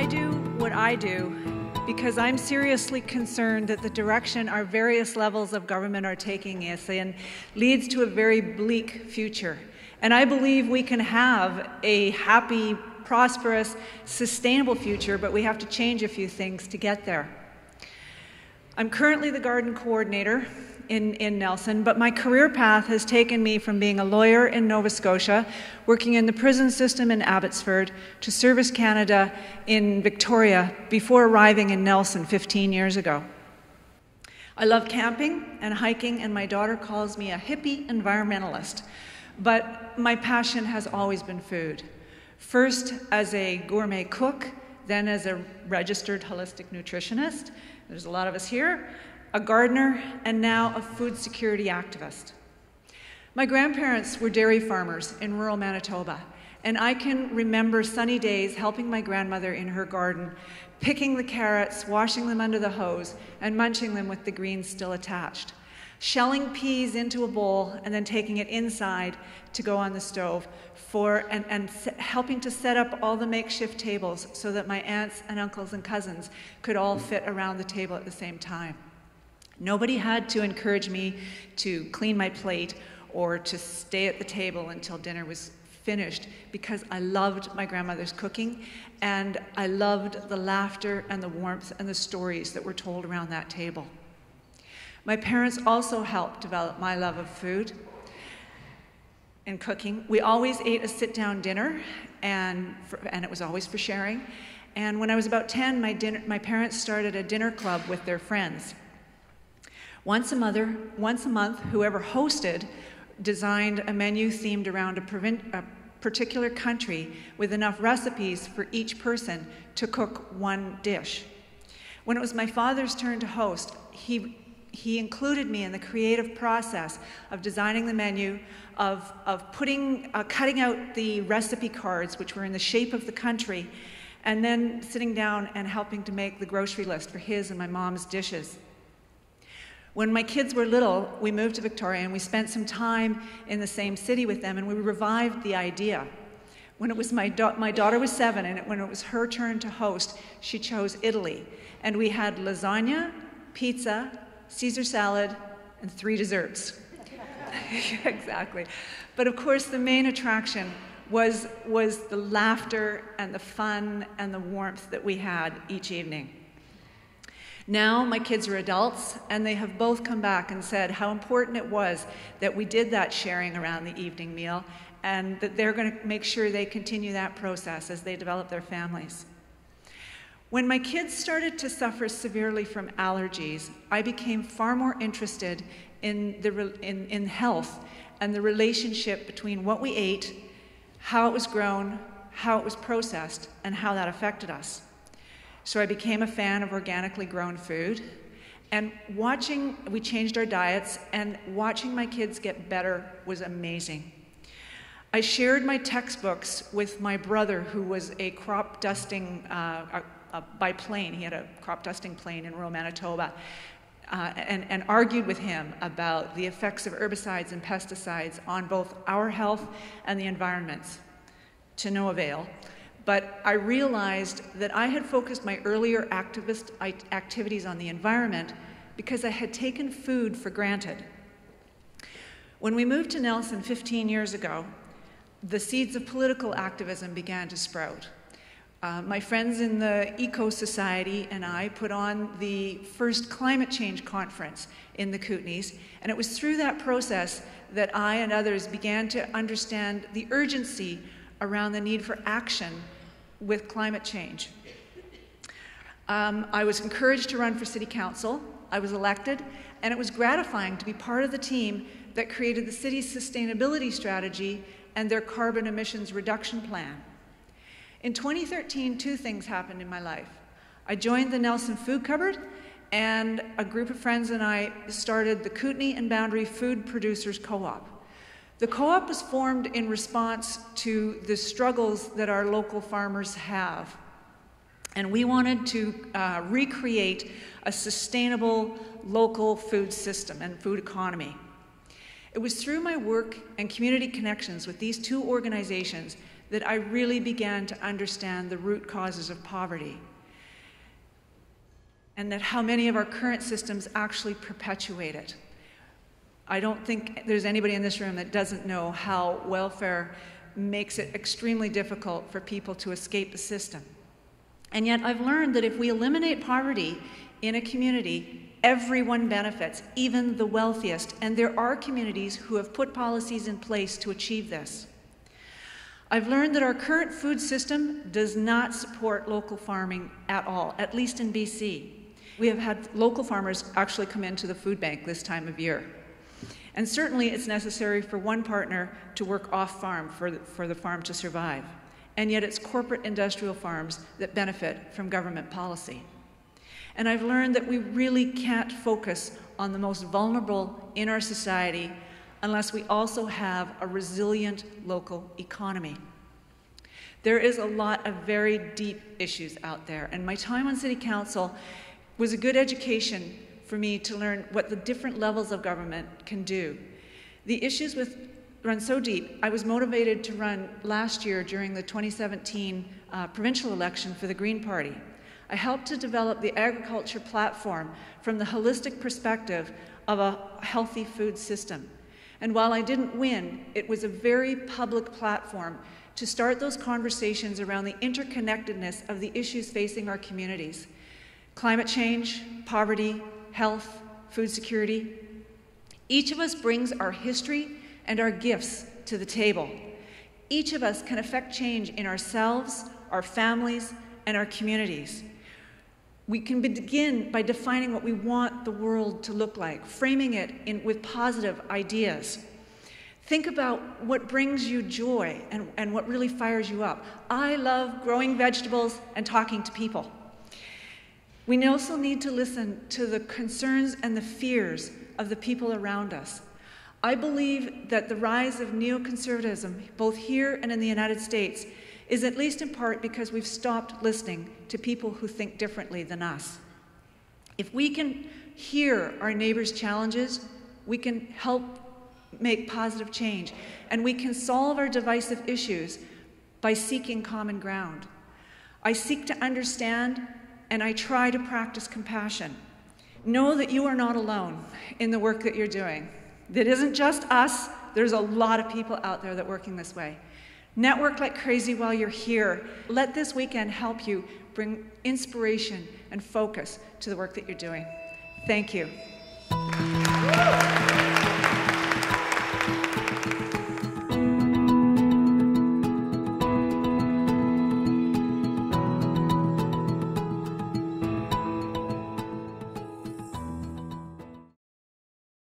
I do what I do because I'm seriously concerned that the direction our various levels of government are taking us in leads to a very bleak future. And I believe we can have a happy, prosperous, sustainable future, but we have to change a few things to get there. I'm currently the garden coordinator in Nelson, but my career path has taken me from being a lawyer in Nova Scotia, working in the prison system in Abbotsford, to Service Canada in Victoria before arriving in Nelson 15 years ago. I love camping and hiking, and my daughter calls me a hippie environmentalist, but my passion has always been food. First as a gourmet cook, then as a registered holistic nutritionist. There's a lot of us here. A gardener, and now a food security activist. My grandparents were dairy farmers in rural Manitoba, and I can remember sunny days helping my grandmother in her garden, picking the carrots, washing them under the hose, and munching them with the greens still attached. Shelling peas into a bowl and then taking it inside to go on the stove and helping to set up all the makeshift tables so that my aunts and uncles and cousins could all fit around the table at the same time. Nobody had to encourage me to clean my plate or to stay at the table until dinner was finished, because I loved my grandmother's cooking and I loved the laughter and the warmth and the stories that were told around that table. My parents also helped develop my love of food and cooking. We always ate a sit-down dinner, and it was always for sharing. And when I was about 10, my parents started a dinner club with their friends. Once a month, whoever hosted designed a menu themed around a particular country with enough recipes for each person to cook one dish. When it was my father's turn to host, he included me in the creative process of designing the menu, of cutting out the recipe cards, which were in the shape of the country, and then sitting down and helping to make the grocery list for his and my mom's dishes. When my kids were little, we moved to Victoria and we spent some time in the same city with them, and we revived the idea. When it was my daughter was 7, and when it was her turn to host, she chose Italy. And we had lasagna, pizza, Caesar salad, and 3 desserts. Exactly. But of course, the main attraction was the laughter and the fun and the warmth that we had each evening. Now my kids are adults, and they have both come back and said how important it was that we did that sharing around the evening meal, and that they're going to make sure they continue that process as they develop their families. When my kids started to suffer severely from allergies, I became far more interested in health and the relationship between what we ate, how it was grown, how it was processed, and how that affected us. So I became a fan of organically grown food, and we changed our diets, and watching my kids get better was amazing. I shared my textbooks with my brother, who was a crop dusting by plane. He had a crop dusting plane in rural Manitoba, and argued with him about the effects of herbicides and pesticides on both our health and the environments, to no avail. But I realized that I had focused my earlier activist activities on the environment because I had taken food for granted. When we moved to Nelson 15 years ago, the seeds of political activism began to sprout. My friends in the Eco Society and I put on the first climate change conference in the Kootenays, and it was through that process that I and others began to understand the urgency around the need for action with climate change. I was encouraged to run for city council. I was elected, and it was gratifying to be part of the team that created the city's sustainability strategy and their carbon emissions reduction plan. In 2013, 2 things happened in my life. I joined the Nelson Food Cupboard, and a group of friends and I started the Kootenay and Boundary Food Producers Co-op. The co-op was formed in response to the struggles that our local farmers have. And we wanted to recreate a sustainable local food system and food economy. It was through my work and community connections with these 2 organizations that I really began to understand the root causes of poverty, and that how many of our current systems actually perpetuate it. I don't think there's anybody in this room that doesn't know how welfare makes it extremely difficult for people to escape the system. And yet I've learned that if we eliminate poverty in a community, everyone benefits, even the wealthiest, and there are communities who have put policies in place to achieve this. I've learned that our current food system does not support local farming at all, at least in BC. We have had local farmers actually come into the food bank this time of year. And certainly it's necessary for one partner to work off-farm for the farm to survive. And yet it's corporate industrial farms that benefit from government policy. And I've learned that we really can't focus on the most vulnerable in our society unless we also have a resilient local economy. There is a lot of very deep issues out there, and my time on City Council was a good education for me to learn what the different levels of government can do. The issues run so deep. I was motivated to run last year during the 2017 provincial election for the Green Party. I helped to develop the agriculture platform from the holistic perspective of a healthy food system. And while I didn't win, it was a very public platform to start those conversations around the interconnectedness of the issues facing our communities. Climate change, poverty, health, food security. Each of us brings our history and our gifts to the table. Each of us can affect change in ourselves, our families, and our communities. We can begin by defining what we want the world to look like, framing it with positive ideas. Think about what brings you joy and what really fires you up. I love growing vegetables and talking to people. We also need to listen to the concerns and the fears of the people around us. I believe that the rise of neoconservatism, both here and in the United States, is at least in part because we've stopped listening to people who think differently than us. If we can hear our neighbors' challenges, we can help make positive change, and we can solve our divisive issues by seeking common ground. I seek to understand, and I try to practice compassion. Know that you are not alone in the work that you're doing. That isn't just us. There's a lot of people out there that are working this way. Network like crazy while you're here. Let this weekend help you bring inspiration and focus to the work that you're doing. Thank you.